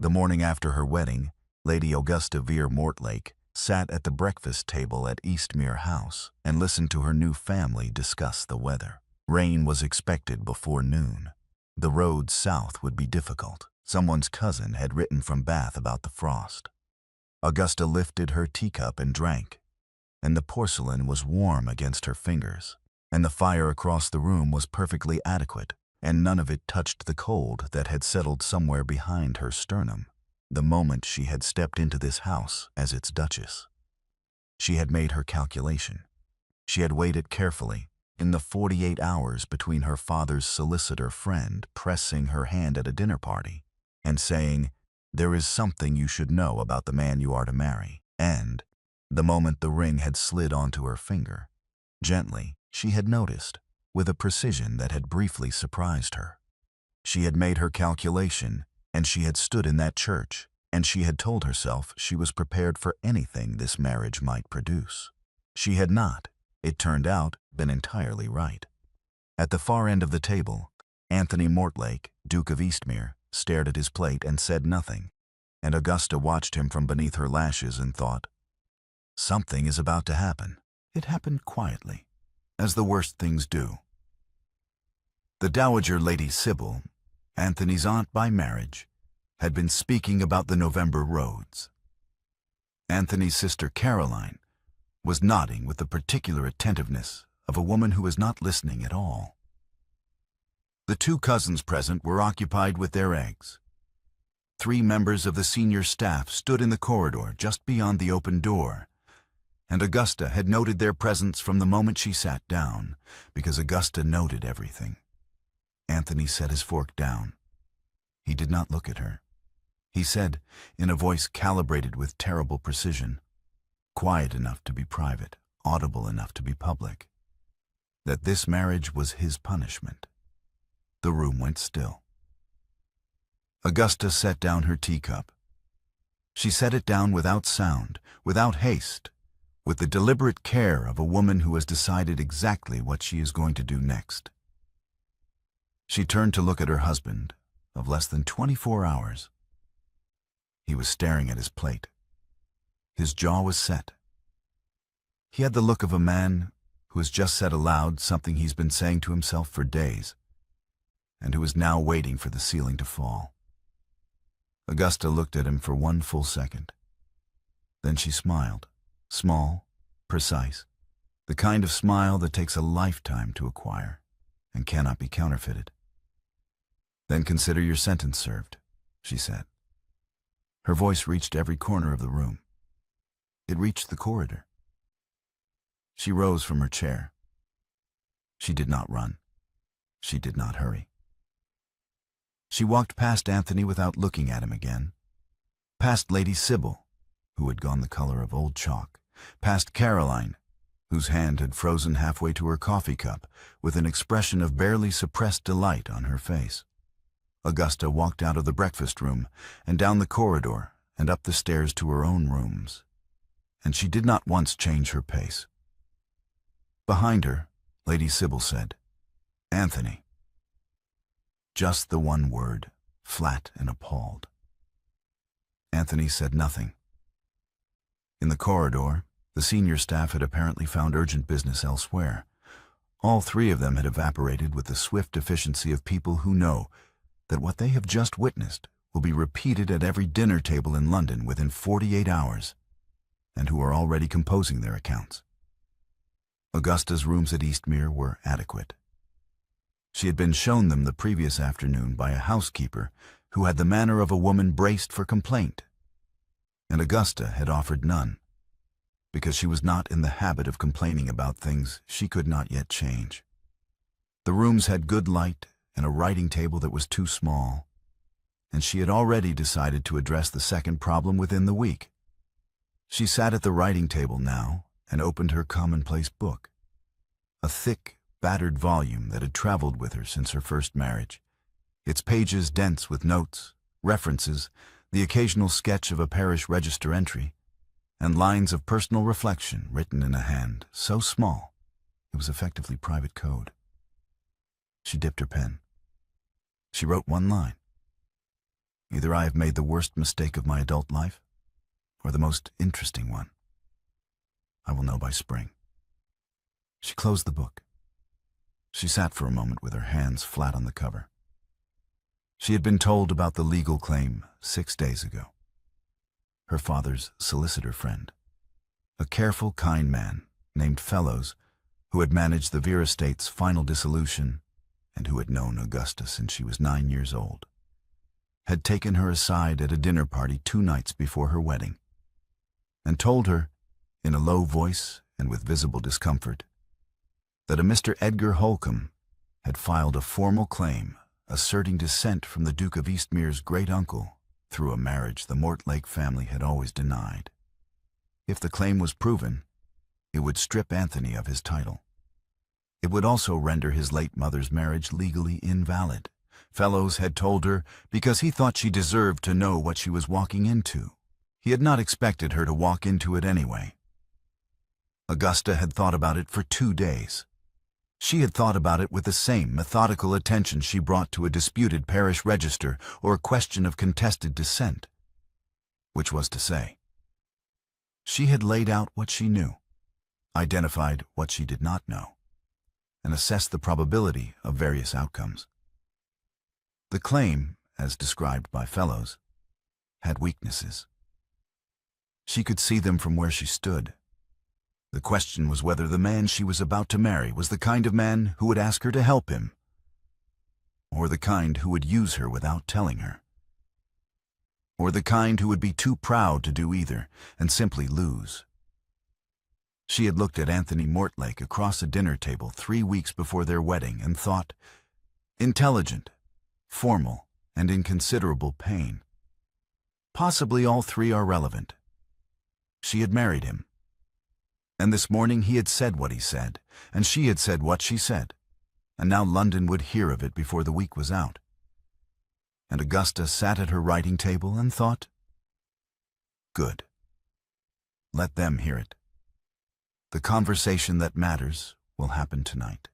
The morning after her wedding, Lady Augusta Vere Mortlake sat at the breakfast table at Eastmere House and listened to her new family discuss the weather. Rain was expected before noon. The road south would be difficult. Someone's cousin had written from Bath about the frost. Augusta lifted her teacup and drank, and the porcelain was warm against her fingers, and the fire across the room was perfectly adequate, and none of it touched the cold that had settled somewhere behind her sternum the moment she had stepped into this house as its duchess. She had made her calculation. She had weighed it carefully in the 48 hours between her father's solicitor friend pressing her hand at a dinner party and saying, "There is something you should know about the man you are to marry," and the moment the ring had slid onto her finger. Gently, she had noticed, with a precision that had briefly surprised her. She had made her calculation, and she had stood in that church, and she had told herself she was prepared for anything this marriage might produce. She had not, it turned out, been entirely right. At the far end of the table, Anthony Mortlake, Duke of Eastmere, stared at his plate and said nothing, and Augusta watched him from beneath her lashes and thought, something is about to happen. It happened quietly, as the worst things do. The Dowager Lady Sybil, Anthony's aunt by marriage, had been speaking about the November roads. Anthony's sister Caroline was nodding with the particular attentiveness of a woman who is not listening at all. The two cousins present were occupied with their eggs. 3 members of the senior staff stood in the corridor just beyond the open door, and Augusta had noted their presence from the moment she sat down, because Augusta noted everything. Anthony set his fork down. He did not look at her. He said, in a voice calibrated with terrible precision, quiet enough to be private, audible enough to be public, that this marriage was his punishment. The room went still. Augusta set down her teacup. She set it down without sound, without haste, with the deliberate care of a woman who has decided exactly what she is going to do next. She turned to look at her husband, of less than 24 hours. He was staring at his plate. His jaw was set. He had the look of a man who has just said aloud something he's been saying to himself for days, and who is now waiting for the ceiling to fall. Augusta looked at him for 1 full second. Then she smiled, small, precise, the kind of smile that takes a lifetime to acquire and cannot be counterfeited. "Then consider your sentence served," she said. Her voice reached every corner of the room. It reached the corridor. She rose from her chair. She did not run. She did not hurry. She walked past Anthony without looking at him again, past Lady Sybil, who had gone the color of old chalk, past Caroline, whose hand had frozen halfway to her coffee cup with an expression of barely suppressed delight on her face. Augusta walked out of the breakfast room and down the corridor and up the stairs to her own rooms, and she did not once change her pace. Behind her, Lady Sybil said, "Anthony." Just the one word, flat and appalled. Anthony said nothing. In the corridor, the senior staff had apparently found urgent business elsewhere. All 3 of them had evaporated with the swift efficiency of people who know that what they have just witnessed will be repeated at every dinner table in London within 48 hours, and who are already composing their accounts. Augusta's rooms at Eastmere were adequate. She had been shown them the previous afternoon by a housekeeper who had the manner of a woman braced for complaint, and Augusta had offered none, because she was not in the habit of complaining about things she could not yet change. The rooms had good light and a writing table that was too small, and she had already decided to address the second problem within the week. She sat at the writing table now and opened her commonplace book, a thick, battered volume that had traveled with her since her first marriage, its pages dense with notes, references, the occasional sketch of a parish register entry, and lines of personal reflection written in a hand so small it was effectively private code. She dipped her pen. She wrote one line. Either I have made the worst mistake of my adult life, or the most interesting one. I will know by spring. She closed the book. She sat for a moment with her hands flat on the cover. She had been told about the legal claim 6 days ago. Her father's solicitor friend, a careful, kind man named Fellows, who had managed the Vera estate's final dissolution and who had known Augusta since she was 9 years old, had taken her aside at a dinner party 2 nights before her wedding and told her, in a low voice and with visible discomfort, that a Mr. Edgar Holcomb had filed a formal claim asserting descent from the Duke of Eastmere's great-uncle through a marriage the Mortlake family had always denied. If the claim was proven, it would strip Anthony of his title. It would also render his late mother's marriage legally invalid. Fellows had told her because he thought she deserved to know what she was walking into. He had not expected her to walk into it anyway. Augusta had thought about it for 2 days. She had thought about it with the same methodical attention she brought to a disputed parish register or a question of contested descent. Which was to say, she had laid out what she knew, identified what she did not know, and assessed the probability of various outcomes. The claim, as described by Fellows, had weaknesses. She could see them from where she stood. The question was whether the man she was about to marry was the kind of man who would ask her to help him, or the kind who would use her without telling her, or the kind who would be too proud to do either and simply lose. She had looked at Anthony Mortlake across a dinner table 3 weeks before their wedding and thought, intelligent, formal, and in considerable pain. Possibly all 3 are relevant. She had married him. And this morning he had said what he said, and she had said what she said, and now London would hear of it before the week was out. And Augusta sat at her writing table and thought, good. Let them hear it. The conversation that matters will happen tonight.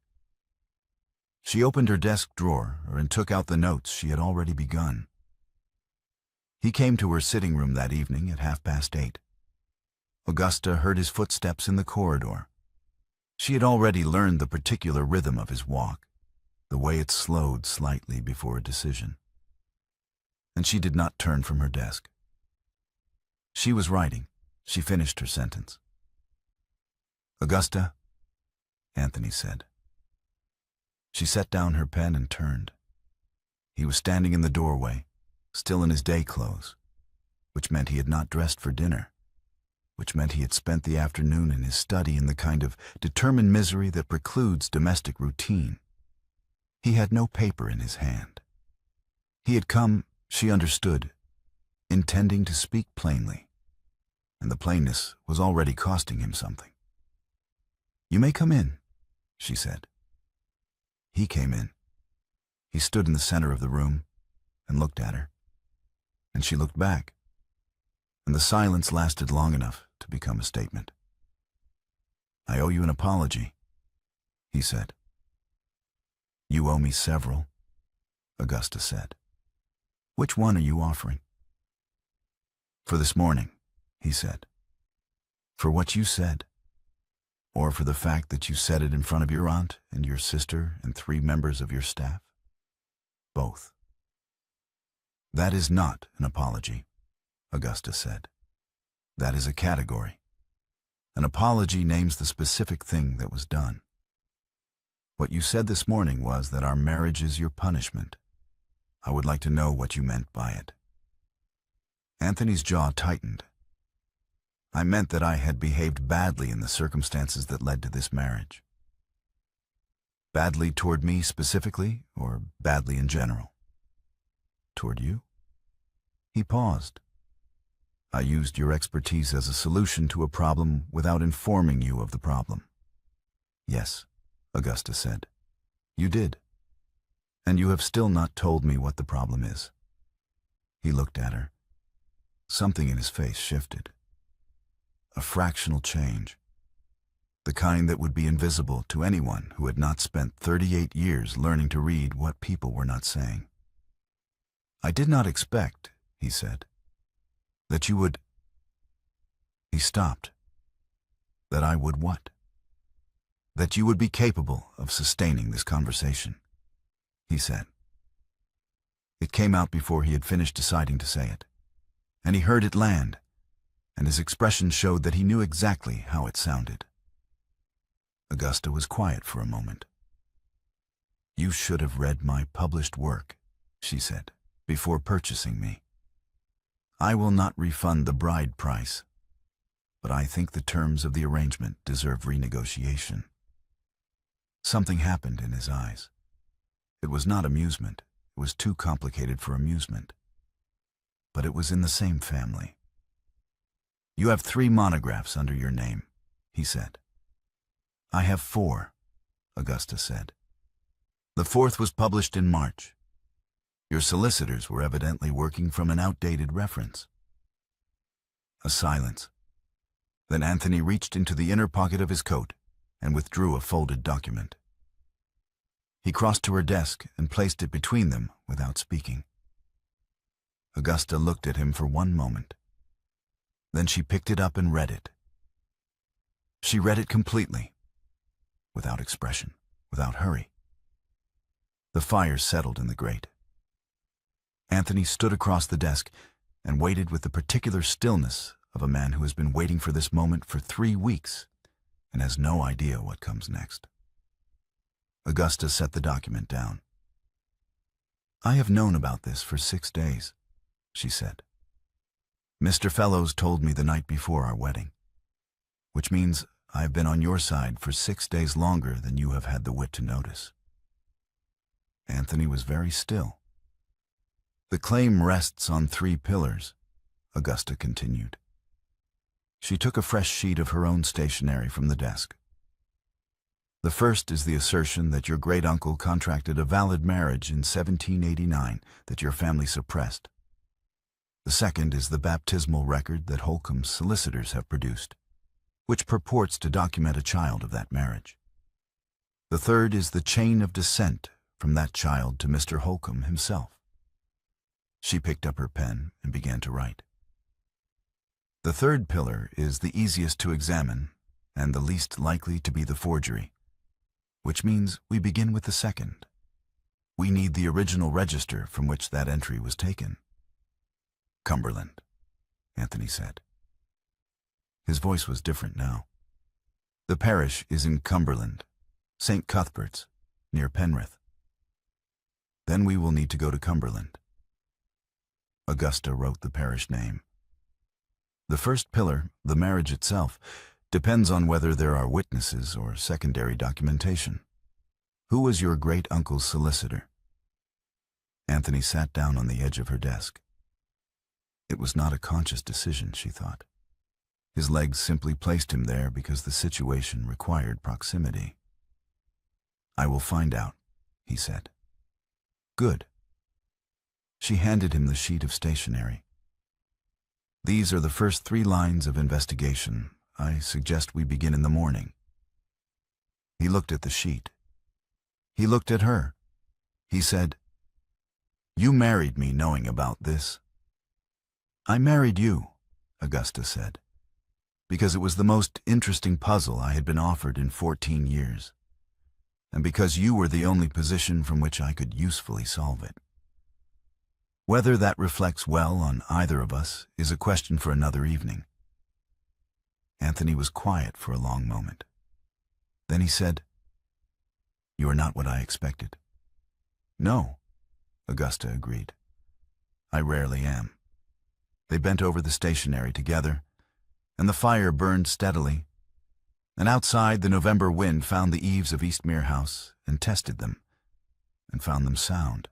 She opened her desk drawer and took out the notes she had already begun. He came to her sitting room that evening at 8:30. Augusta heard his footsteps in the corridor. She had already learned the particular rhythm of his walk, the way it slowed slightly before a decision. And she did not turn from her desk. She was writing. She finished her sentence. Augusta, Anthony said. She set down her pen and turned. He was standing in the doorway, still in his day clothes, which meant he had not dressed for dinner, which meant he had spent the afternoon in his study in the kind of determined misery that precludes domestic routine. He had no paper in his hand. He had come, she understood, intending to speak plainly, and the plainness was already costing him something. You may come in, she said. He came in. He stood in the center of the room and looked at her, and she looked back, and the silence lasted long enough to become a statement. I owe you an apology, he said. You owe me several, Augusta said. Which one are you offering? For this morning, he said. For what you said, or for the fact that you said it in front of your aunt and your sister and 3 members of your staff? Both. That is not an apology, Augusta said. That is a category. An apology names the specific thing that was done. What you said this morning was that our marriage is your punishment. I would like to know what you meant by it. Anthony's jaw tightened. I meant that I had behaved badly in the circumstances that led to this marriage. Badly toward me specifically, or badly in general? Toward you? He paused. I used your expertise as a solution to a problem without informing you of the problem. Yes, Augusta said. You did. And you have still not told me what the problem is. He looked at her. Something in his face shifted. A fractional change. The kind that would be invisible to anyone who had not spent 38 years learning to read what people were not saying. I did not expect, he said, that you would... He stopped. That I would what? That you would be capable of sustaining this conversation, he said. It came out before he had finished deciding to say it, and he heard it land, and his expression showed that he knew exactly how it sounded. Augusta was quiet for a moment. You should have read my published work, she said, before purchasing me. I will not refund the bride price, but I think the terms of the arrangement deserve renegotiation. Something happened in his eyes. It was not amusement. It was too complicated for amusement. But it was in the same family. You have 3 monographs under your name, he said. I have 4, Augusta said. The 4th was published in March. Your solicitors were evidently working from an outdated reference. A silence. Then Anthony reached into the inner pocket of his coat and withdrew a folded document. He crossed to her desk and placed it between them without speaking. Augusta looked at him for one moment. Then she picked it up and read it. She read it completely, without expression, without hurry. The fire settled in the grate. Anthony stood across the desk and waited with the particular stillness of a man who has been waiting for this moment for 3 weeks and has no idea what comes next. Augusta set the document down. I have known about this for 6 days, she said. Mr. Fellows told me the night before our wedding, which means I have been on your side for 6 days longer than you have had the wit to notice. Anthony was very still. The claim rests on 3 pillars, Augusta continued. She took a fresh sheet of her own stationery from the desk. The first is the assertion that your great-uncle contracted a valid marriage in 1789 that your family suppressed. The second is the baptismal record that Holcomb's solicitors have produced, which purports to document a child of that marriage. The third is the chain of descent from that child to Mr. Holcomb himself. She picked up her pen and began to write. The third pillar is the easiest to examine and the least likely to be the forgery, which means we begin with the second. We need the original register from which that entry was taken. Cumberland, Anthony said. His voice was different now. The parish is in Cumberland, St. Cuthbert's, near Penrith. Then we will need to go to Cumberland. Augusta wrote the parish name. The first pillar, the marriage itself, depends on whether there are witnesses or secondary documentation. Who was your great-uncle's solicitor? Anthony sat down on the edge of her desk. It was not a conscious decision, she thought. His legs simply placed him there because the situation required proximity. I will find out, he said. Good. She handed him the sheet of stationery. These are the first 3 lines of investigation. I suggest we begin in the morning. He looked at the sheet. He looked at her. He said, You married me knowing about this. I married you, Augusta said, because it was the most interesting puzzle I had been offered in 14 years, and because you were the only position from which I could usefully solve it. Whether that reflects well on either of us is a question for another evening. Anthony was quiet for a long moment. Then he said, You are not what I expected. No, Augusta agreed. I rarely am. They bent over the stationery together, and the fire burned steadily, and outside the November wind found the eaves of Eastmere House and tested them, and found them sound.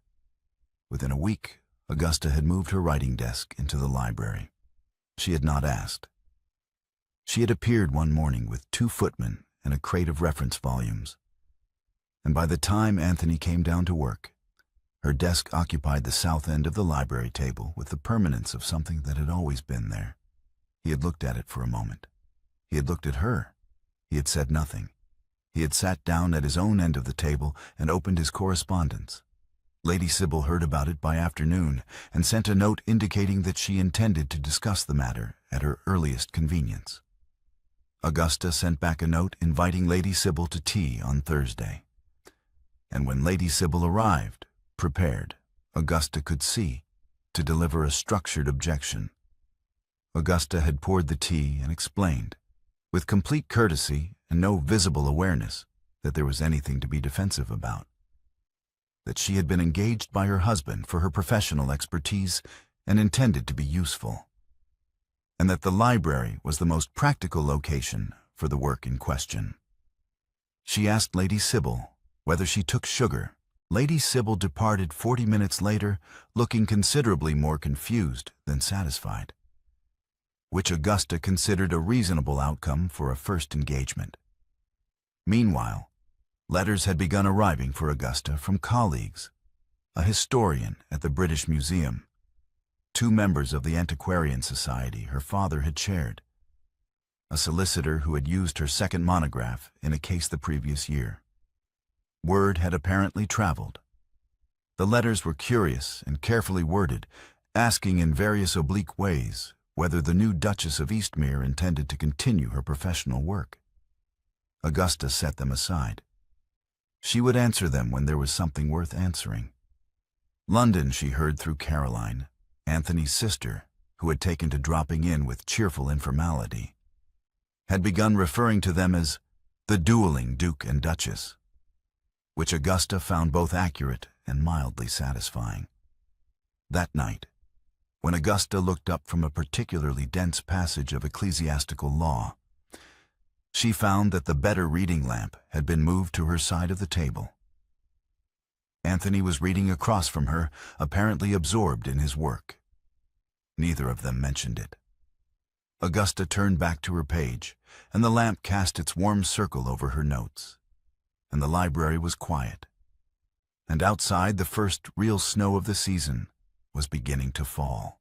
Within a week, Augusta had moved her writing desk into the library. She had not asked. She had appeared one morning with 2 footmen and a crate of reference volumes, and by the time Anthony came down to work, her desk occupied the south end of the library table with the permanence of something that had always been there. He had looked at it for a moment. He had looked at her. He had said nothing. He had sat down at his own end of the table and opened his correspondence. Lady Sybil heard about it by afternoon and sent a note indicating that she intended to discuss the matter at her earliest convenience. Augusta sent back a note inviting Lady Sybil to tea on Thursday. And when Lady Sybil arrived, prepared, Augusta could see, to deliver a structured objection. Augusta had poured the tea and explained, with complete courtesy and no visible awareness that there was anything to be defensive about, that she had been engaged by her husband for her professional expertise and intended to be useful, and that the library was the most practical location for the work in question. She asked Lady Sybil whether she took sugar. Lady Sybil departed 40 minutes later, looking considerably more confused than satisfied, which Augusta considered a reasonable outcome for a first engagement. Meanwhile, letters had begun arriving for Augusta from colleagues, a historian at the British Museum, 2 members of the Antiquarian Society her father had chaired, a solicitor who had used her second monograph in a case the previous year. Word had apparently traveled. The letters were curious and carefully worded, asking in various oblique ways whether the new Duchess of Eastmere intended to continue her professional work. Augusta set them aside. She would answer them when there was something worth answering. London, she heard through Caroline, Anthony's sister, who had taken to dropping in with cheerful informality, had begun referring to them as the dueling Duke and Duchess, which Augusta found both accurate and mildly satisfying. That night, when Augusta looked up from a particularly dense passage of ecclesiastical law, she found that the better reading lamp had been moved to her side of the table. Anthony was reading across from her, apparently absorbed in his work. Neither of them mentioned it. Augusta turned back to her page, and the lamp cast its warm circle over her notes, and the library was quiet. And outside, the first real snow of the season was beginning to fall.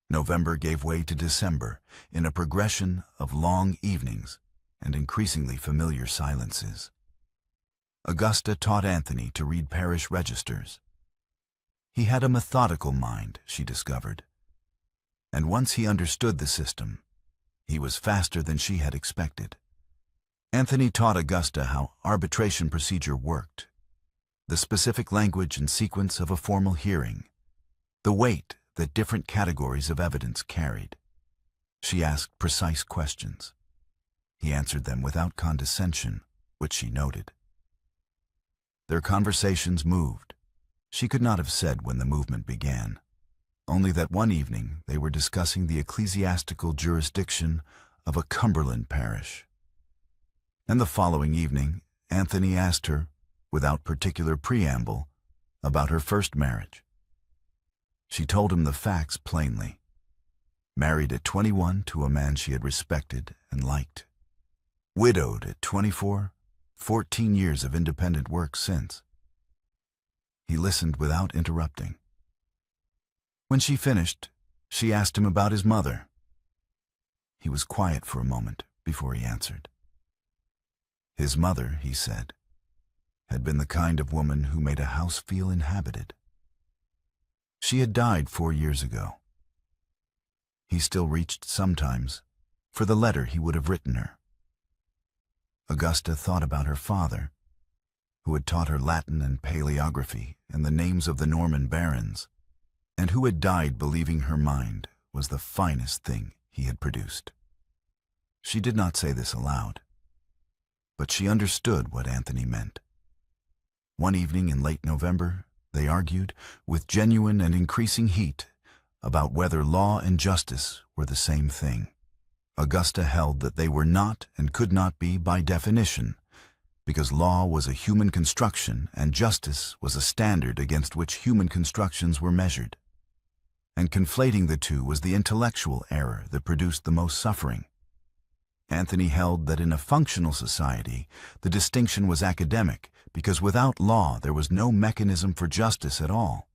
November gave way to December in a progression of long evenings and increasingly familiar silences. Augusta taught Anthony to read parish registers. He had a methodical mind, she discovered, and once he understood the system, he was faster than she had expected. Anthony taught Augusta how arbitration procedure worked, the specific language and sequence of a formal hearing, the weight that different categories of evidence carried. She asked precise questions. He answered them without condescension, which she noted. Their conversations moved. She could not have said when the movement began, only that one evening they were discussing the ecclesiastical jurisdiction of a Cumberland parish. And the following evening, Anthony asked her, without particular preamble, about her first marriage. She told him the facts plainly. Married at 21 to a man she had respected and liked. Widowed at 24, 14 years of independent work since. He listened without interrupting. When she finished, she asked him about his mother. He was quiet for a moment before he answered. His mother, he said, had been the kind of woman who made a house feel inhabited. She had died 4 years ago. He still reached sometimes for the letter he would have written her. Augusta thought about her father, who had taught her Latin and paleography and the names of the Norman barons, and who had died believing her mind was the finest thing he had produced. She did not say this aloud, but she understood what Anthony meant. One evening in late November, they argued, with genuine and increasing heat, about whether law and justice were the same thing. Augusta held that they were not and could not be by definition, because law was a human construction and justice was a standard against which human constructions were measured. And conflating the two was the intellectual error that produced the most suffering. Anthony held that in a functional society, the distinction was academic, because without law there was no mechanism for justice at all,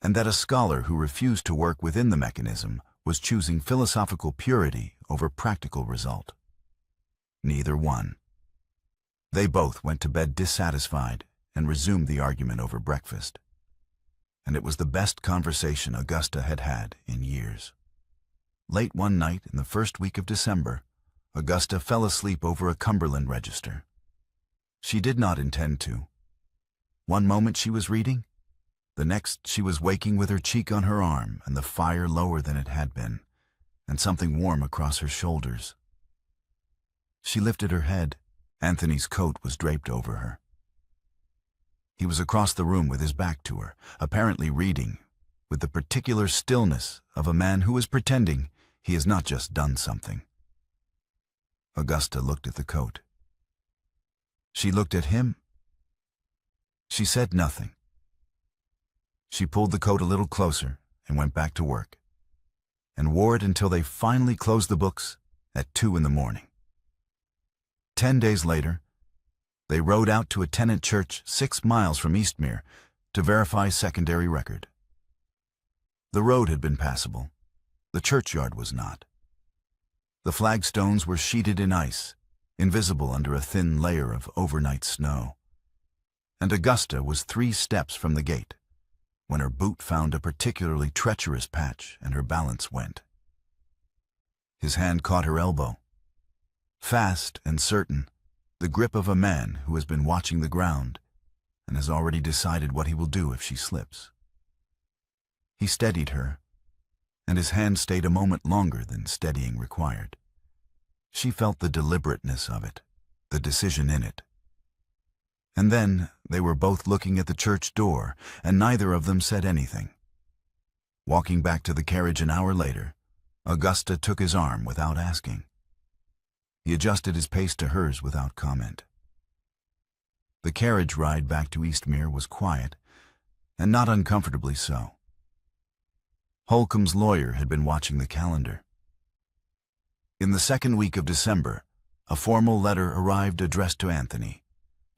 and that a scholar who refused to work within the mechanism was choosing philosophical purity over practical result. Neither won. They both went to bed dissatisfied and resumed the argument over breakfast. and it was the best conversation Augusta had had in years. Late one night in the first week of December, Augusta fell asleep over a Cumberland register. She did not intend to. One moment she was reading, the next she was waking with her cheek on her arm and the fire lower than it had been, and something warm across her shoulders. She lifted her head. Anthony's coat was draped over her. He was across the room with his back to her, apparently reading, with the particular stillness of a man who is pretending he has not just done something. Augusta looked at the coat. She looked at him. She said nothing. She pulled the coat a little closer and went back to work, and wore it until they finally closed the books at 2 in the morning. 10 days later, they rode out to a tenant church 6 miles from Eastmere to verify secondary record. The road had been passable. The churchyard was not. The flagstones were sheeted in ice, invisible under a thin layer of overnight snow. And Augusta was 3 steps from the gate when her boot found a particularly treacherous patch and her balance went. His hand caught her elbow. Fast and certain, the grip of a man who has been watching the ground and has already decided what he will do if she slips. He steadied her, and his hand stayed a moment longer than steadying required. She felt the deliberateness of it, the decision in it. And then they were both looking at the church door, and neither of them said anything. Walking back to the carriage an hour later, Augusta took his arm without asking. He adjusted his pace to hers without comment. The carriage ride back to Eastmere was quiet, and not uncomfortably so. Holcomb's lawyer had been watching the calendar. In the second week of December, a formal letter arrived addressed to Anthony,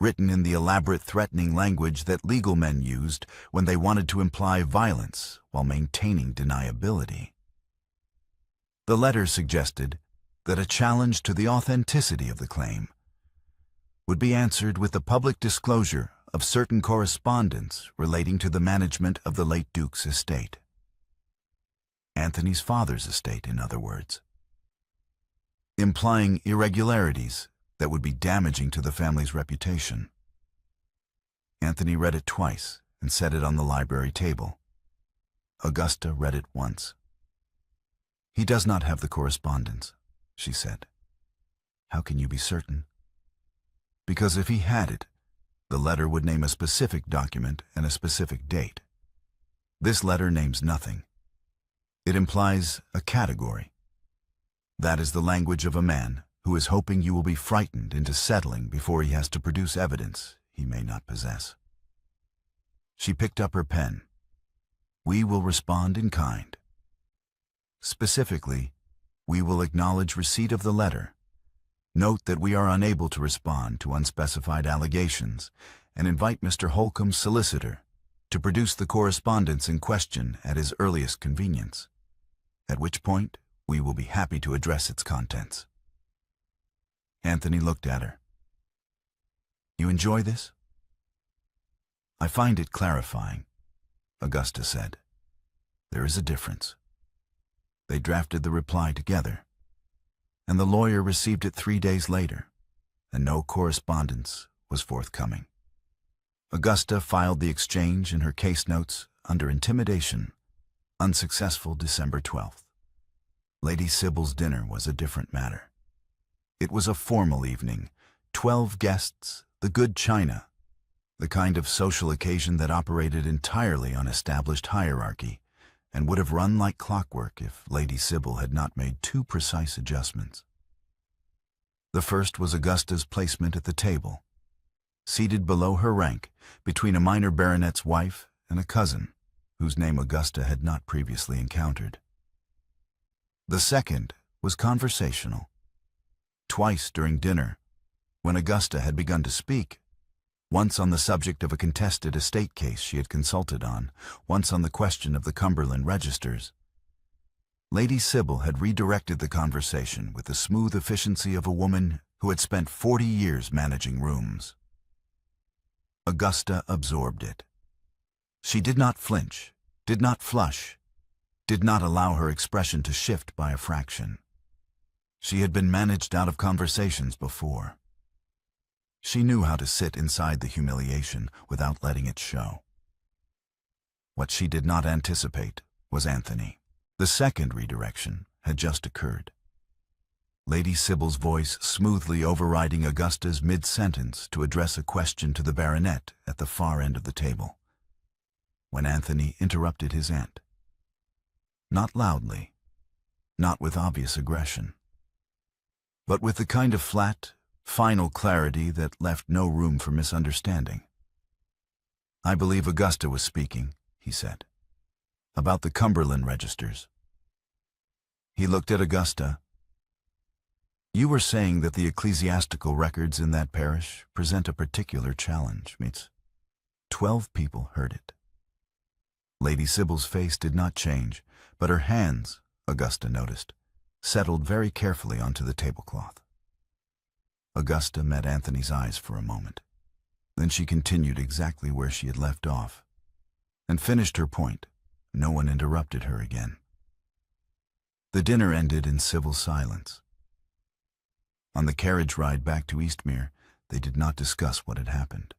written in the elaborate threatening language that legal men used when they wanted to imply violence while maintaining deniability. The letter suggested that a challenge to the authenticity of the claim would be answered with the public disclosure of certain correspondence relating to the management of the late Duke's estate. Anthony's father's estate, in other words. Implying irregularities that would be damaging to the family's reputation. Anthony read it twice and set it on the library table. Augusta read it once. "He does not have the correspondence," she said. "How can you be certain?" "Because if he had it, the letter would name a specific document and a specific date. This letter names nothing. It implies a category. That is the language of a man who is hoping you will be frightened into settling before he has to produce evidence he may not possess." She picked up her pen. "We will respond in kind. Specifically, we will acknowledge receipt of the letter, note that we are unable to respond to unspecified allegations, and invite Mr. Holcomb's solicitor to produce the correspondence in question at his earliest convenience, at which point we will be happy to address its contents." Anthony looked at her. "You enjoy this?" "I find it clarifying," Augusta said. "There is a difference." They drafted the reply together, and the lawyer received it 3 days later, and no correspondence was forthcoming. Augusta filed the exchange in her case notes under intimidation, unsuccessful December 12th. Lady Sybil's dinner was a different matter. It was a formal evening, 12 guests, the good china, the kind of social occasion that operated entirely on established hierarchy and would have run like clockwork if Lady Sybil had not made 2 precise adjustments. The first was Augusta's placement at the table, seated below her rank between a minor baronet's wife and a cousin, whose name Augusta had not previously encountered. The second was conversational. Twice during dinner, when Augusta had begun to speak, once on the subject of a contested estate case she had consulted on, once on the question of the Cumberland registers, Lady Sybil had redirected the conversation with the smooth efficiency of a woman who had spent 40 years managing rooms. Augusta absorbed it. She did not flinch, did not flush, did not allow her expression to shift by a fraction. She had been managed out of conversations before. She knew how to sit inside the humiliation without letting it show. What she did not anticipate was Anthony. The second redirection had just occurred. Lady Sybil's voice smoothly overriding Augusta's mid-sentence to address a question to the baronet at the far end of the table, when Anthony interrupted his aunt. Not loudly, not with obvious aggression, but with the kind of flat, final clarity that left no room for misunderstanding. "I believe Augusta was speaking," he said, "about the Cumberland registers." He looked at Augusta. "You were saying that the ecclesiastical records in that parish present a particular challenge, mates." 12 people heard it. Lady Sybil's face did not change, but her hands, Augusta noticed, settled very carefully onto the tablecloth. Augusta met Anthony's eyes for a moment. Then she continued exactly where she had left off, and finished her point. No one interrupted her again. The dinner ended in civil silence. On the carriage ride back to Eastmere, they did not discuss what had happened.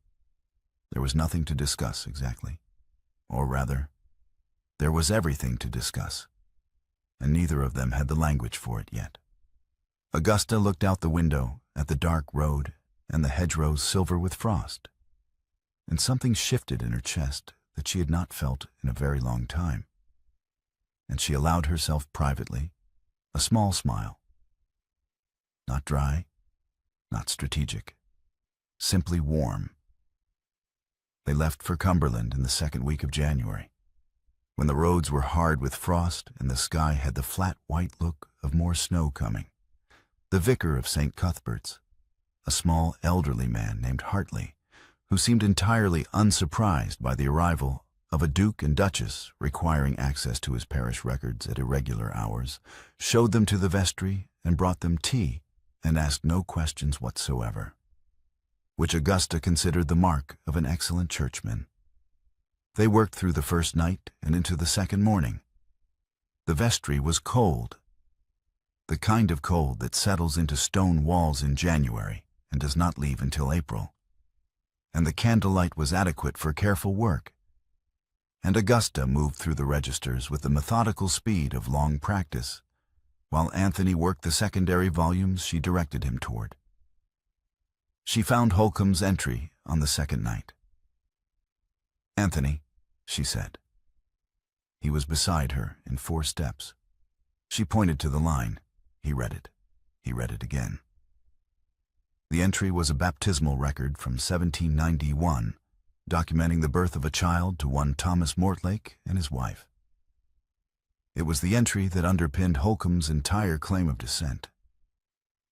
There was nothing to discuss exactly. Or rather, there was everything to discuss, and neither of them had the language for it yet. Augusta looked out the window at the dark road and the hedgerows silver with frost, and something shifted in her chest that she had not felt in a very long time, and she allowed herself privately a small smile. Not dry, not strategic, simply warm. They left for Cumberland in the second week of January, when the roads were hard with frost and the sky had the flat white look of more snow coming. The vicar of St. Cuthbert's, a small elderly man named Hartley, who seemed entirely unsurprised by the arrival of a duke and duchess requiring access to his parish records at irregular hours, showed them to the vestry and brought them tea and asked no questions whatsoever, which Augusta considered the mark of an excellent churchman. They worked through the first night and into the second morning. The vestry was cold, the kind of cold that settles into stone walls in January and does not leave until April, and the candlelight was adequate for careful work, and Augusta moved through the registers with the methodical speed of long practice, while Anthony worked the secondary volumes she directed him toward. She found Holcomb's entry on the second night. "Anthony," she said. He was beside her in 4 steps. She pointed to the line. He read it. He read it again. The entry was a baptismal record from 1791, documenting the birth of a child to one Thomas Mortlake and his wife. It was the entry that underpinned Holcomb's entire claim of descent,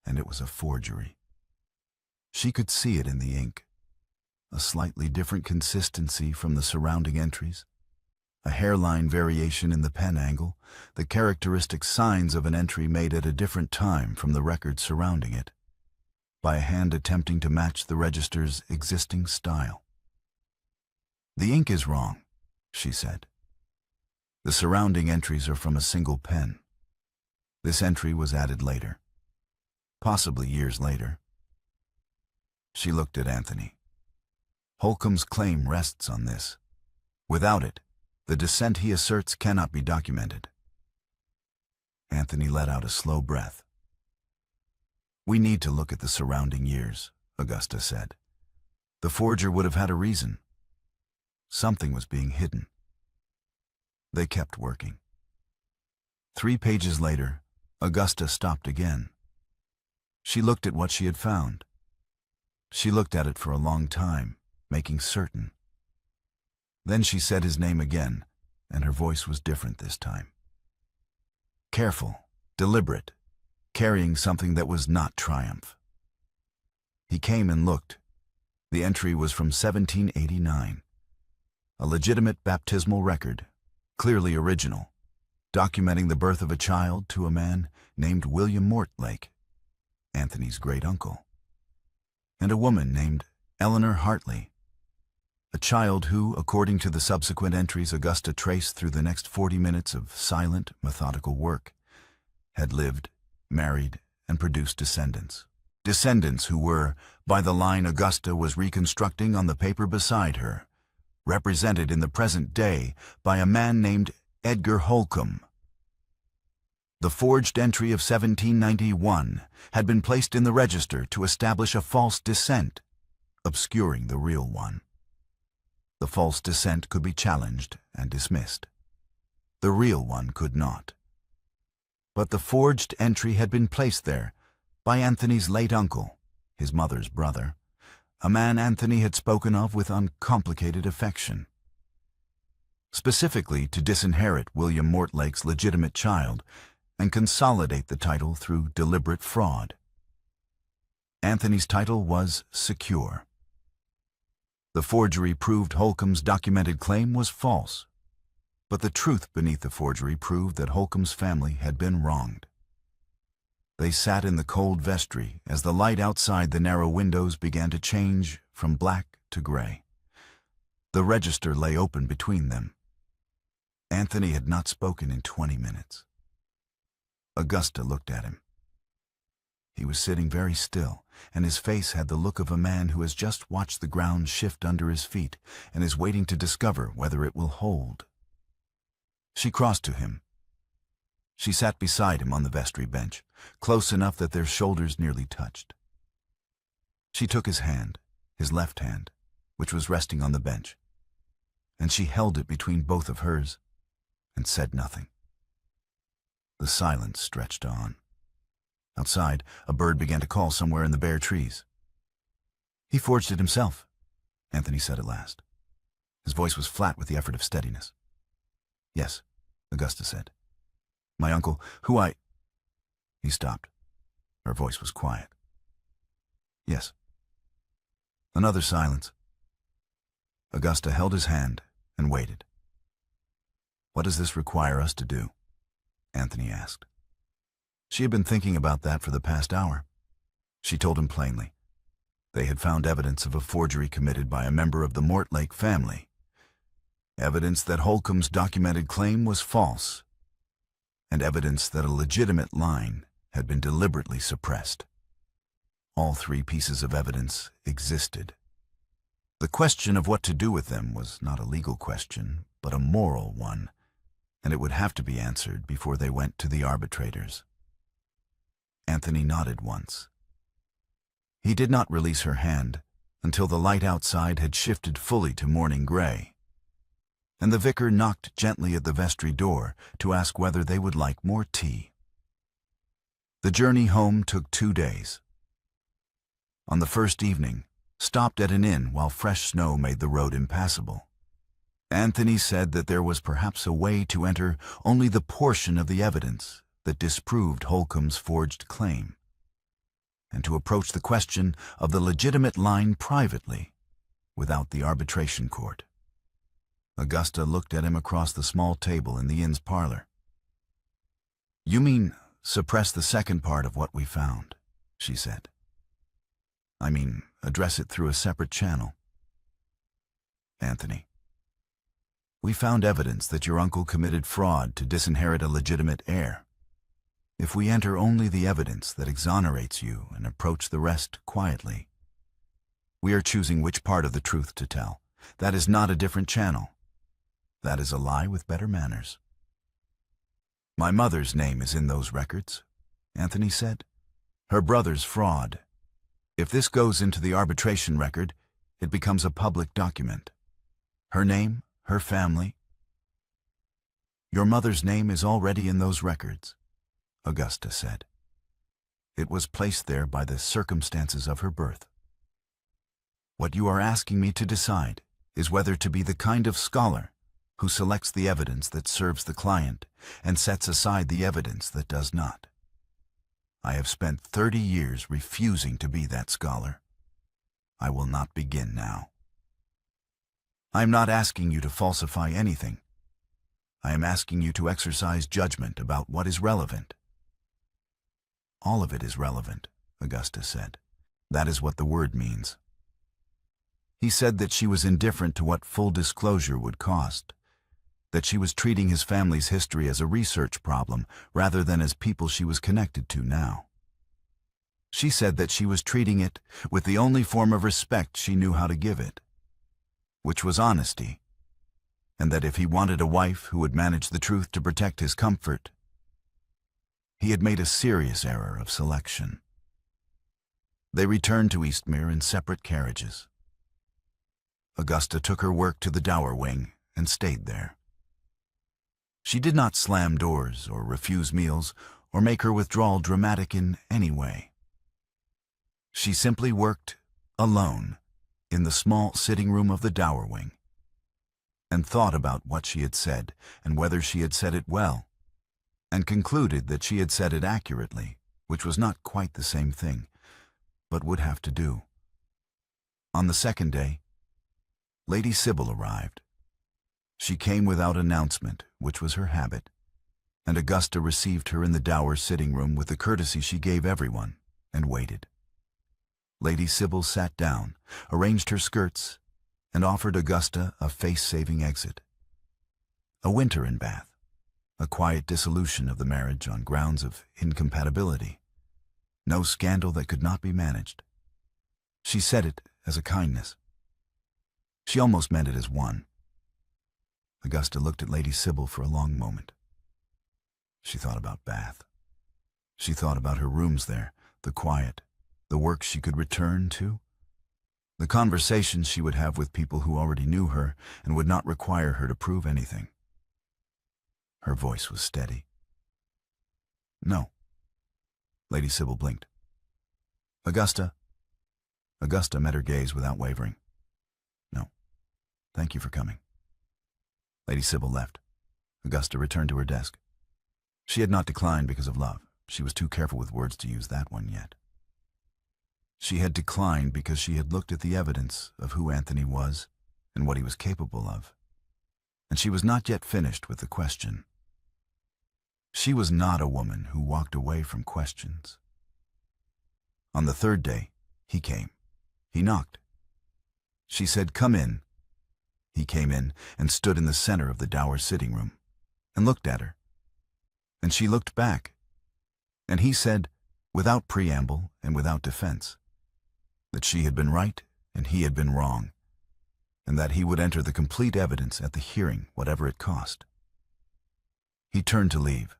and it was a forgery. She could see it in the ink, a slightly different consistency from the surrounding entries, a hairline variation in the pen angle, the characteristic signs of an entry made at a different time from the record surrounding it, by a hand attempting to match the register's existing style. "The ink is wrong," she said. "The surrounding entries are from a single pen. This entry was added later, possibly years later." She looked at Anthony. "Holcomb's claim rests on this. Without it, the descent he asserts cannot be documented." Anthony let out a slow breath. "We need to look at the surrounding years," Augusta said. "The forger would have had a reason. Something was being hidden." They kept working. 3 pages later, Augusta stopped again. She looked at what she had found. She looked at it for a long time, making certain. Then she said his name again, and her voice was different this time. Careful, deliberate, carrying something that was not triumph. He came and looked. The entry was from 1789. A legitimate baptismal record, clearly original, documenting the birth of a child to a man named William Mortlake, Anthony's great-uncle, and a woman named Eleanor Hartley. a child who, according to the subsequent entries Augusta traced through the next 40 minutes of silent, methodical work, had lived, married, and produced descendants. Descendants who were, by the line Augusta was reconstructing on the paper beside her, represented in the present day by a man named Edgar Holcomb. The forged entry of 1791 had been placed in the register to establish a false descent, obscuring the real one. The false descent could be challenged and dismissed. The real one could not. But the forged entry had been placed there by Anthony's late uncle, his mother's brother, a man Anthony had spoken of with uncomplicated affection. Specifically to disinherit William Mortlake's legitimate child and consolidate the title through deliberate fraud. Anthony's title was secure. The forgery proved Holcomb's documented claim was false, but the truth beneath the forgery proved that Holcomb's family had been wronged. They sat in the cold vestry as the light outside the narrow windows began to change from black to gray. The register lay open between them. Anthony had not spoken in 20 minutes. Augusta looked at him. He was sitting very still, and his face had the look of a man who has just watched the ground shift under his feet and is waiting to discover whether it will hold. She crossed to him. She sat beside him on the vestry bench, close enough that their shoulders nearly touched. She took his hand, his left hand, which was resting on the bench, and she held it between both of hers and said nothing. The silence stretched on. Outside, a bird began to call somewhere in the bare trees. "He forged it himself," Anthony said at last. His voice was flat with the effort of steadiness. "Yes," Augusta said. "My uncle, who I—" He stopped. Her voice was quiet. "Yes." Another silence. Augusta held his hand and waited. "What does this require us to do?" Anthony asked. She had been thinking about that for the past hour. She told him plainly. They had found evidence of a forgery committed by a member of the Mortlake family. Evidence that Holcomb's documented claim was false, and evidence that a legitimate line had been deliberately suppressed. All three pieces of evidence existed. The question of what to do with them was not a legal question, but a moral one, and it would have to be answered before they went to the arbitrators. Anthony nodded once. He did not release her hand until the light outside had shifted fully to morning gray, and the vicar knocked gently at the vestry door to ask whether they would like more tea. The journey home took 2 days. On the first evening, stopped at an inn while fresh snow made the road impassable. Anthony said that there was perhaps a way to enter only the portion of the evidence that disproved Holcomb's forged claim, and to approach the question of the legitimate line privately, without the arbitration court. Augusta looked at him across the small table in the inn's parlor. "You mean suppress the second part of what we found," she said. "I mean, address it through a separate channel." "Anthony, we found evidence that your uncle committed fraud to disinherit a legitimate heir. If we enter only the evidence that exonerates you and approach the rest quietly, we are choosing which part of the truth to tell. That is not a different channel. That is a lie with better manners." "My mother's name is in those records," Anthony said. "Her brother's fraud. If this goes into the arbitration record, it becomes a public document. Her name, her family. Your mother's name is already in those records," Augusta said. "It was placed there by the circumstances of her birth. What you are asking me to decide is whether to be the kind of scholar who selects the evidence that serves the client and sets aside the evidence that does not. I have spent 30 years refusing to be that scholar. I will not begin now. I am not asking you to falsify anything. I am asking you to exercise judgment about what is relevant." "All of it is relevant," Augusta said. "That is what the word means." He said that she was indifferent to what full disclosure would cost, that she was treating his family's history as a research problem rather than as people she was connected to now. She said that she was treating it with the only form of respect she knew how to give it, which was honesty, and that if he wanted a wife who would manage the truth to protect his comfort, he had made a serious error of selection. They returned to Eastmere in separate carriages. Augusta took her work to the dower wing and stayed there. She did not slam doors or refuse meals or make her withdrawal dramatic in any way. She simply worked alone in the small sitting room of the dower wing and thought about what she had said and whether she had said it well, and concluded that she had said it accurately, which was not quite the same thing, but would have to do. On the second day, Lady Sybil arrived. She came without announcement, which was her habit, and Augusta received her in the dower sitting room with the courtesy she gave everyone, and waited. Lady Sybil sat down, arranged her skirts, and offered Augusta a face-saving exit. A winter in Bath, a quiet dissolution of the marriage on grounds of incompatibility. No scandal that could not be managed. She said it as a kindness. She almost meant it as one. Augusta looked at Lady Sybil for a long moment. She thought about Bath. She thought about her rooms there, the quiet, the work she could return to, the conversations she would have with people who already knew her and would not require her to prove anything. Her voice was steady. No. Lady Sybil blinked. Augusta. Augusta met her gaze without wavering. No. Thank you for coming. Lady Sybil left. Augusta returned to her desk. She had not declined because of love. She was too careful with words to use that one yet. She had declined because she had looked at the evidence of who Anthony was and what he was capable of, and she was not yet finished with the question. She was not a woman who walked away from questions. On the third day, he came. He knocked. She said, "Come in." He came in and stood in the center of the dower sitting room and looked at her. And she looked back, and he said, without preamble and without defense, that she had been right and he had been wrong, and that he would enter the complete evidence at the hearing, whatever it cost. He turned to leave.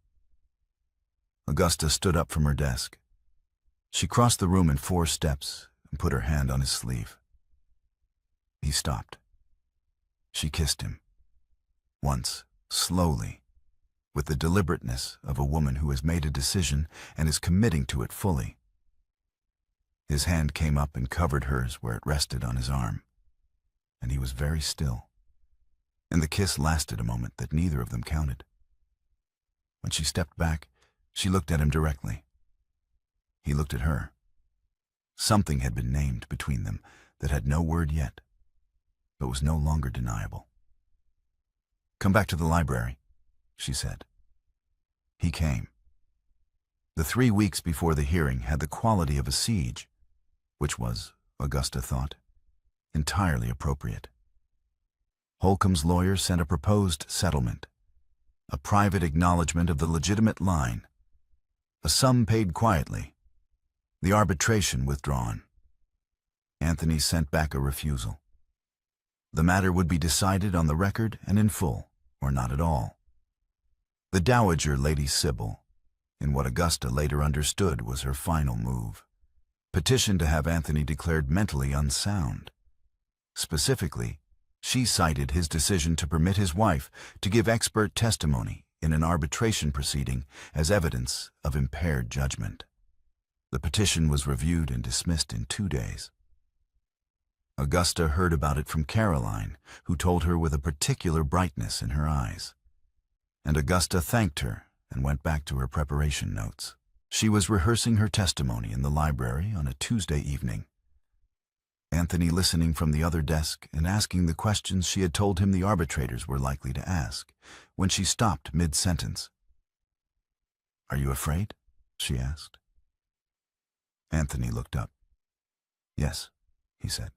Augusta stood up from her desk. She crossed the room in 4 steps and put her hand on his sleeve. He stopped. She kissed him. Once, slowly, with the deliberateness of a woman who has made a decision and is committing to it fully. His hand came up and covered hers where it rested on his arm, and he was very still, and the kiss lasted a moment that neither of them counted. When she stepped back, she looked at him directly. He looked at her. Something had been named between them that had no word yet, but was no longer deniable. "Come back to the library," she said. He came. The 3 weeks before the hearing had the quality of a siege, which was, Augusta thought, entirely appropriate. Holcomb's lawyer sent a proposed settlement, a private acknowledgement of the legitimate line, a sum paid quietly, the arbitration withdrawn. Anthony sent back a refusal. The matter would be decided on the record and in full, or not at all. The Dowager Lady Sybil, in what Augusta later understood was her final move, petitioned to have Anthony declared mentally unsound. Specifically, she cited his decision to permit his wife to give expert testimony in an arbitration proceeding as evidence of impaired judgment. The petition was reviewed and dismissed in 2 days. Augusta heard about it from Caroline, who told her with a particular brightness in her eyes. And Augusta thanked her and went back to her preparation notes. She was rehearsing her testimony in the library on a Tuesday evening. Anthony listening from the other desk and asking the questions she had told him the arbitrators were likely to ask, when she stopped mid-sentence. "Are you afraid?" she asked. Anthony looked up. "Yes," he said.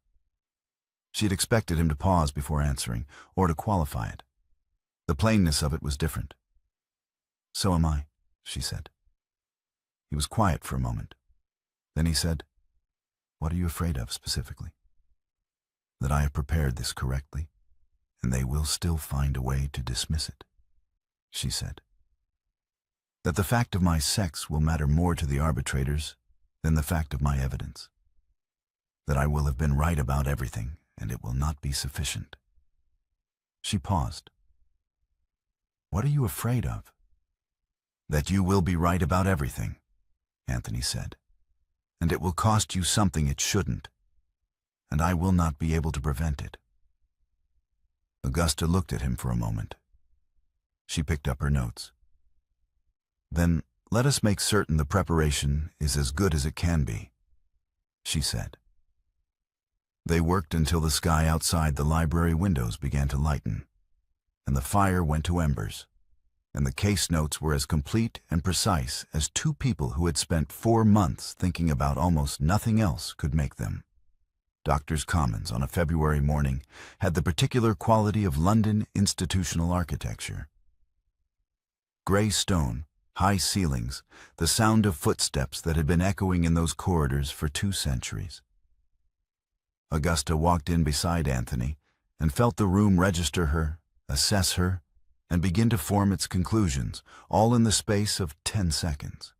She had expected him to pause before answering, or to qualify it. The plainness of it was different. "So am I," she said. He was quiet for a moment. Then he said, "What are you afraid of specifically?" "That I have prepared this correctly, and they will still find a way to dismiss it," she said. "That the fact of my sex will matter more to the arbitrators than the fact of my evidence. That I will have been right about everything, and it will not be sufficient." She paused. "What are you afraid of?" "That you will be right about everything," Anthony said, "and it will cost you something it shouldn't, and I will not be able to prevent it." Augusta looked at him for a moment. She picked up her notes. "Then let us make certain the preparation is as good as it can be," she said. They worked until the sky outside the library windows began to lighten, and the fire went to embers, and the case notes were as complete and precise as two people who had spent 4 months thinking about almost nothing else could make them. Doctors' Commons on a February morning had the particular quality of London institutional architecture. Gray stone, high ceilings, the sound of footsteps that had been echoing in those corridors for 2 centuries. Augusta walked in beside Anthony and felt the room register her, assess her, and begin to form its conclusions, all in the space of 10 seconds.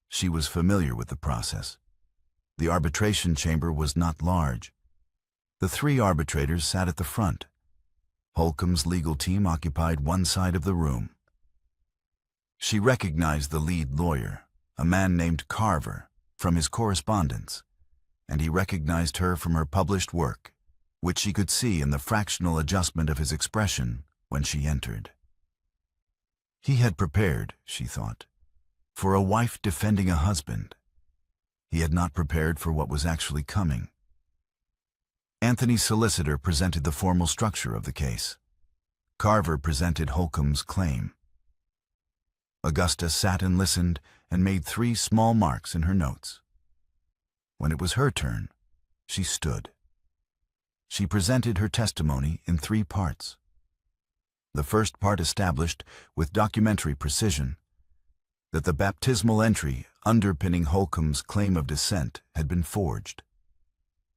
She was familiar with the process. The arbitration chamber was not large. The 3 arbitrators sat at the front. Holcomb's legal team occupied one side of the room. She recognized the lead lawyer, a man named Carver, from his correspondence, and he recognized her from her published work, which she could see in the fractional adjustment of his expression when she entered. He had prepared, she thought, for a wife defending a husband. He had not prepared for what was actually coming. Anthony's solicitor presented the formal structure of the case. Carver presented Holcomb's claim. Augusta sat and listened and made 3 small marks in her notes. When it was her turn, she stood. She presented her testimony in 3 parts. The first part established, with documentary precision, that the baptismal entry underpinning Holcomb's claim of descent had been forged.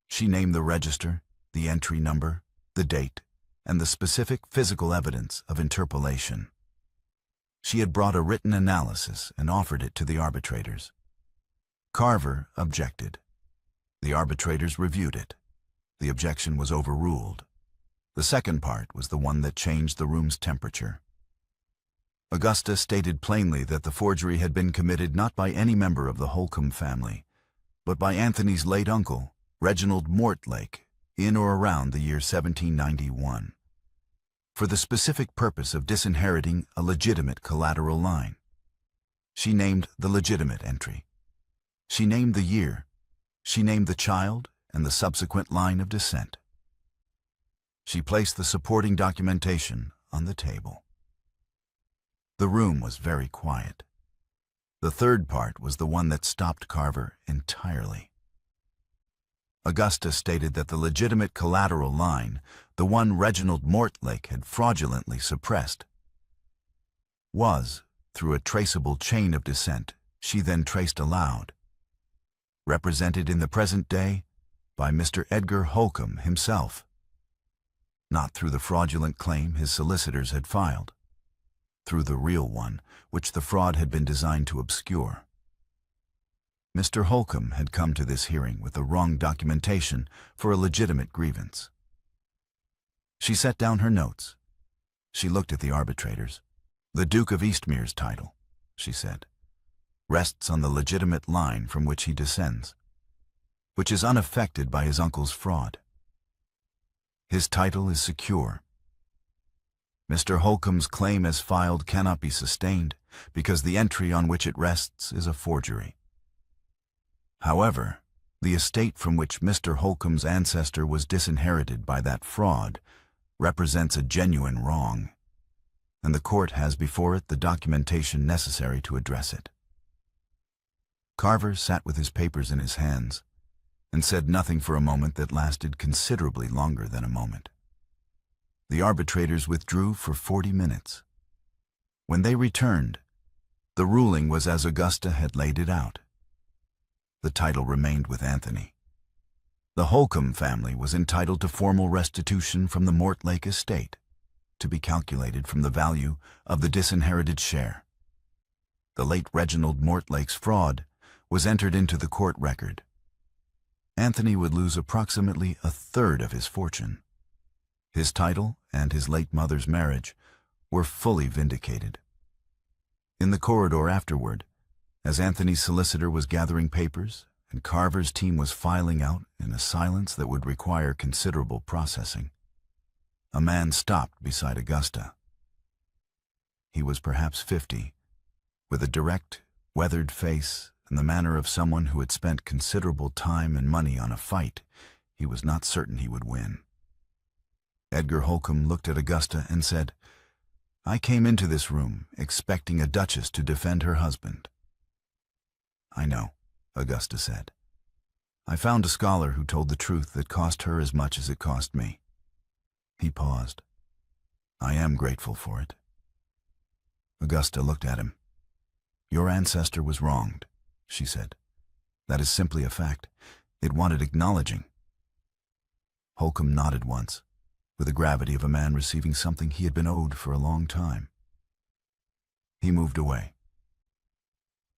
She named the register, the entry number, the date, and the specific physical evidence of interpolation. She had brought a written analysis and offered it to the arbitrators. Carver objected. The arbitrators reviewed it. The objection was overruled. The second part was the one that changed the room's temperature. Augusta stated plainly that the forgery had been committed not by any member of the Holcomb family, but by Anthony's late uncle, Reginald Mortlake, in or around the year 1791, for the specific purpose of disinheriting a legitimate collateral line. She named the legitimate entry. She named the year. She named the child and the subsequent line of descent. She placed the supporting documentation on the table. The room was very quiet. The third part was the one that stopped Carver entirely. Augusta stated that the legitimate collateral line, the one Reginald Mortlake had fraudulently suppressed, was, through a traceable chain of descent she then traced aloud, represented in the present day by Mr. Edgar Holcomb himself, not through the fraudulent claim his solicitors had filed, through the real one which the fraud had been designed to obscure. Mr. Holcomb had come to this hearing with the wrong documentation for a legitimate grievance. She set down her notes. She looked at the arbitrators. "The Duke of Eastmere's title," she said, "rests on the legitimate line from which he descends, which is unaffected by his uncle's fraud. His title is secure. Mr. Holcomb's claim as filed cannot be sustained because the entry on which it rests is a forgery. However, the estate from which Mr. Holcomb's ancestor was disinherited by that fraud represents a genuine wrong, and the court has before it the documentation necessary to address it." Carver sat with his papers in his hands, and said nothing for a moment that lasted considerably longer than a moment. The arbitrators withdrew for 40 minutes. When they returned, the ruling was as Augusta had laid it out. The title remained with Anthony. The Holcomb family was entitled to formal restitution from the Mortlake estate, to be calculated from the value of the disinherited share. The late Reginald Mortlake's fraud was entered into the court record. Anthony would lose approximately a third of his fortune. His title and his late mother's marriage were fully vindicated. In the corridor afterward, as Anthony's solicitor was gathering papers and Carver's team was filing out in a silence that would require considerable processing, a man stopped beside Augusta. He was perhaps 50, with a direct, weathered face and the manner of someone who had spent considerable time and money on a fight he was not certain he would win. Edgar Holcomb looked at Augusta and said, "I came into this room expecting a duchess to defend her husband." "I know," Augusta said. "I found a scholar who told the truth that cost her as much as it cost me." He paused. "I am grateful for it." Augusta looked at him. "Your ancestor was wronged," she said. "That is simply a fact. It wanted acknowledging." Holcomb nodded once, with the gravity of a man receiving something he had been owed for a long time. He moved away.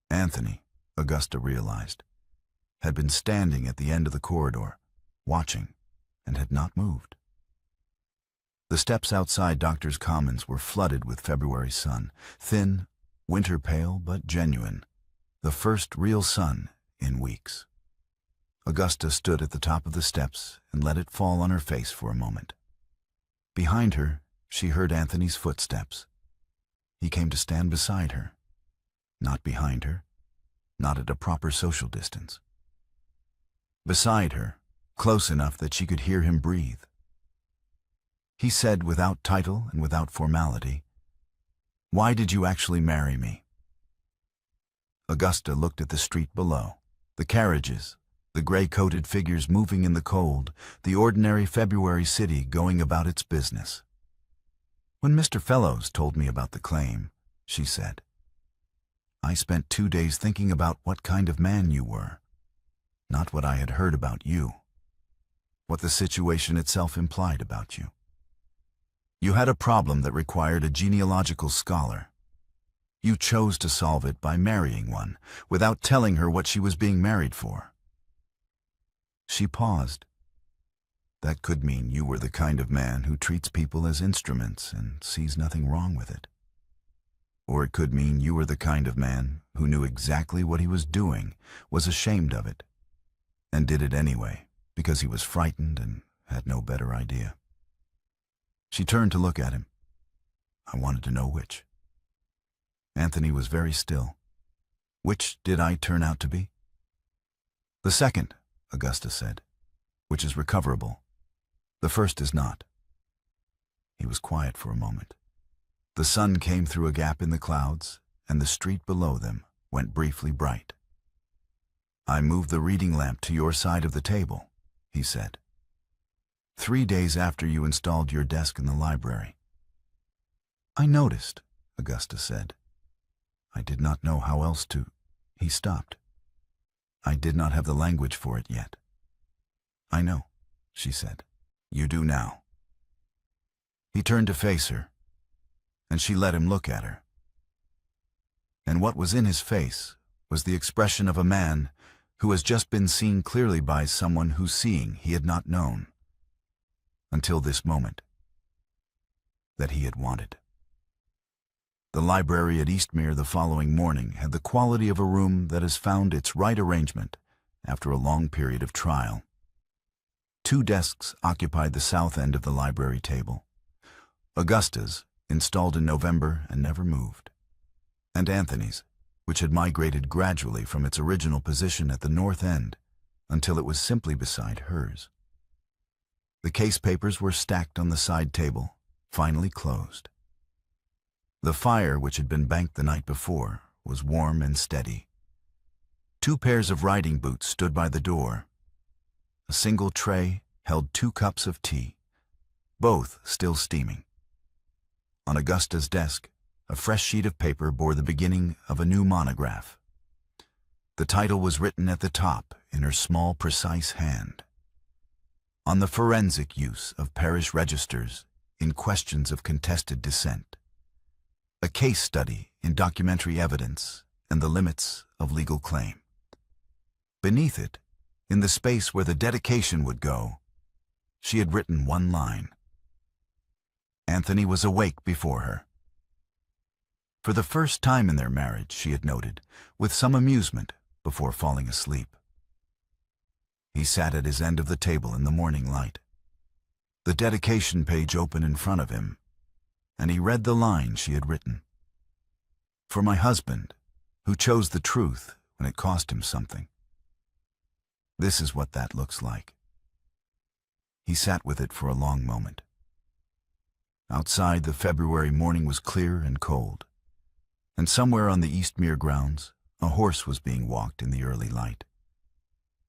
Anthony, Augusta realized, had been standing at the end of the corridor, watching, and had not moved. The steps outside Doctors' Commons were flooded with February sun, thin, winter pale, but genuine, the first real sun in weeks. Augusta stood at the top of the steps and let it fall on her face for a moment. Behind her, she heard Anthony's footsteps. He came to stand beside her, not behind her, not at a proper social distance. Beside her, close enough that she could hear him breathe. He said without title and without formality, "Why did you actually marry me?" Augusta looked at the street below, the carriages, the gray-coated figures moving in the cold, the ordinary February city going about its business. "When Mr. Fellows told me about the claim," she said, "I spent 2 days thinking about what kind of man you were, not what I had heard about you, what the situation itself implied about you. You had a problem that required a genealogical scholar. You chose to solve it by marrying one, without telling her what she was being married for." She paused. "That could mean you were the kind of man who treats people as instruments and sees nothing wrong with it. Or it could mean you were the kind of man who knew exactly what he was doing, was ashamed of it, and did it anyway because he was frightened and had no better idea." She turned to look at him. "I wanted to know which." Anthony was very still. "Which did I turn out to be?" "The second," Augusta said, "which is recoverable. The first is not." He was quiet for a moment. The sun came through a gap in the clouds, and the street below them went briefly bright. "I moved the reading lamp to your side of the table," he said. 3 days after you installed your desk in the library." "I noticed," Augusta said. "I did not know how else to—" He stopped. "I did not have the language for it yet." "I know," she said. "You do now." He turned to face her, and she let him look at her. And what was in his face was the expression of a man who has just been seen clearly by someone whose seeing he had not known, until this moment, that he had wanted. The library at Eastmere the following morning had the quality of a room that has found its right arrangement after a long period of trial. 2 desks occupied the south end of the library table. Augusta's, installed in November and never moved, and Anthony's, which had migrated gradually from its original position at the north end until it was simply beside hers. The case papers were stacked on the side table, finally closed. The fire, which had been banked the night before, was warm and steady. 2 pairs of riding boots stood by the door. A single tray held 2 cups of tea, both still steaming. On Augusta's desk, a fresh sheet of paper bore the beginning of a new monograph. The title was written at the top in her small, precise hand. On the forensic use of parish registers in questions of contested descent. A case study in documentary evidence and the limits of legal claim. Beneath it, in the space where the dedication would go, she had written one line. Anthony was awake before her. For the first time in their marriage, she had noted, with some amusement, before falling asleep. He sat at his end of the table in the morning light, the dedication page open in front of him, and he read the line she had written. For my husband, who chose the truth when it cost him something. This is what that looks like. He sat with it for a long moment. Outside, the February morning was clear and cold, and somewhere on the Eastmere grounds, a horse was being walked in the early light.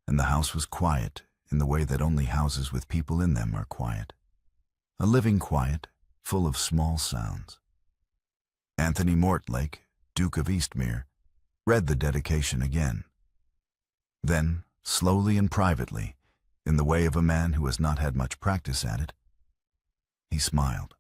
And the house was quiet in the way that only houses with people in them are quiet. A living quiet, full of small sounds. Anthony Mortlake, Duke of Eastmere, read the dedication again. Then, slowly and privately, in the way of a man who has not had much practice at it, he smiled.